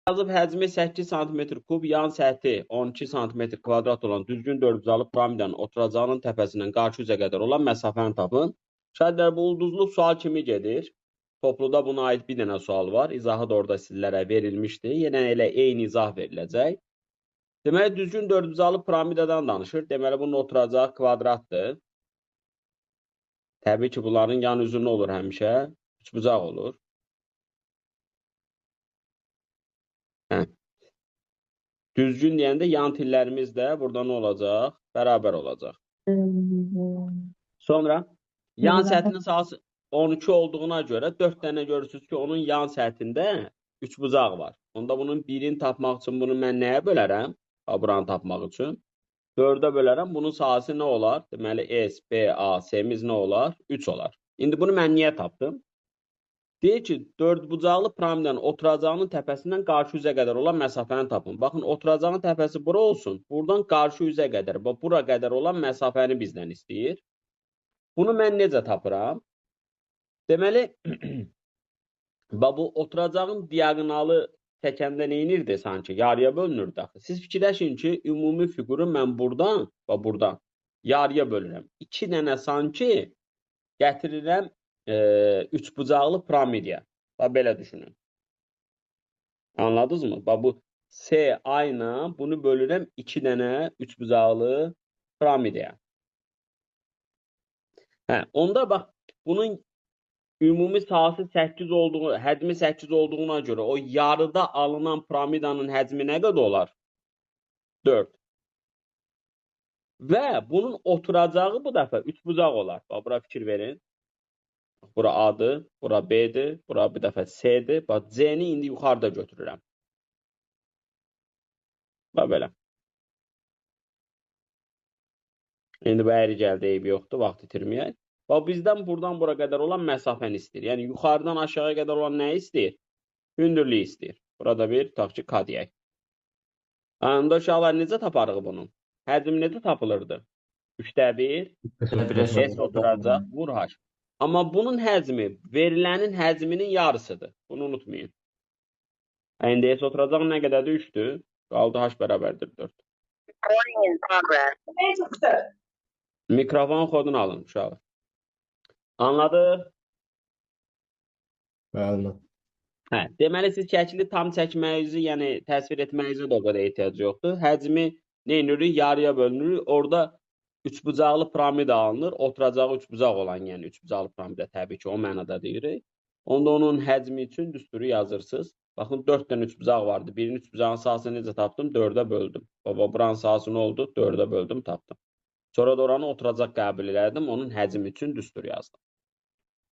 Yazıb həcmi 8 sm kub, yan səthi 12 sm kvadrat olan düzgün dördbucaqlı piramidanın oturacağının təpəsindən qarşı üzə qədər olan məsafəni tapın. Şəhidlər, bu ulduzlu sual kimi gedir. Topluda buna aid bir dənə sual var. İzahı da orada sizlərə verilmişdi. Yenə elə eyni izah veriləcək. Deməli, düzgün dördbucaqlı piramidadan danışır. Deməli, bunun oturacağı kvadratdır. Təbii ki, bunların yan üzü nə olur həmişə? Üçbucaq olur. Düzgün deyəndə yan tillərimiz də burada nə olacaq? Bərabər olacaq. Sonra yan səthinin sahəsi 12 olduğuna görə 4 dənə görürsünüz ki, onun yan səthində üçbucaq var. Onda bunun birini tapmaq üçün bunu mən nəyə bölərəm? Buranı tapmaq üçün 4-ə bölərəm. Bunun sahəsi nə olar? Deməli, S, B, A, S-miz nə olar? 3 olar. İndi bunu mən niyə tapdım? Deyir ki, dördbucaqlı piramidanın oturacağının təpəsindən qarşı üzə qədər olan məsafəni tapın. Baxın, oturacağının təpəsi bura olsun. Buradan qarşı üzə qədər, bura qədər olan məsafəni bizdən istəyir. Bunu mən necə tapıram? Deməli, bu oturacağın diagonalı çəkəndə neynirdi sanki? Yarıya bölünürdü axı. Siz fikirləşin ki, ümumi fiquru mən buradan yarıya bölürəm. 2 dənə sanki gətirirəm üçbucaqlı piramidaya. Belə düşünün. Anladınız mı? Bu S ayla bunu bölürəm 2 dənə üçbucaqlı piramidaya. Onda bax, bunun ümumi sahəsi 8 olduğu, həcmi 8 olduğuna görə o yarıda alınan piramidanın həcmi nə qədər olar? 4. Və bunun oturacağı bu dəfə üçbucaq olar. Bax, bura fikir verin. Bura A-dır, bura B-dir, bura bir dəfə C-dir. Bax, C-ni indi yuxarıda götürürəm. Bax, belə. İndi bu əyri gəldi, eybi yoxdur, vaxt itirməyək. Bax, bizdən buradan bura qədər olan məsafəni istəyir. Yəni, yuxarıdan aşağı qədər olan nə istəyir? Hündürlüyü istəyir. Burada bir, tutaq ki, K deyək. Onda uşaqlar necə taparıq bunu? Həcm necə tapılırdı? 3də 1, S oturacaq, vur H. Amma bunun həcmi verilənin həcminin yarısıdır. Bunu unutmayın. İndi S oturacaq nə qədərdir? 3-dür. Qaldı H bərabərdir 4. Mikrofon kodunu alın uşaqlar. Anladıq? Bəli. Deməli, siz şəkili tam çəkməyinizi, yəni təsvir etməyinizə də o qədər ehtiyac yoxdur. Həcmi neyinirik? Yarıya bölünür. Orada üçbucaqlı piramida alınır. Oturacağı üçbucaq olan, yəni üçbucaqlı piramida təbii ki, o mənada deyirik. Onda onun həcmi üçün düsturu yazırsınız. Baxın, 4 dənə üçbucaq vardı. Birinin üçbucağın sahəsini necə tapdım? 4-ə böldüm. Buranın sahəsi nə oldu? 4-ə böldüm, tapdım. Sonra da oranı oturacaq qəbul elədim. Onun həcmi üçün düstur yazdım.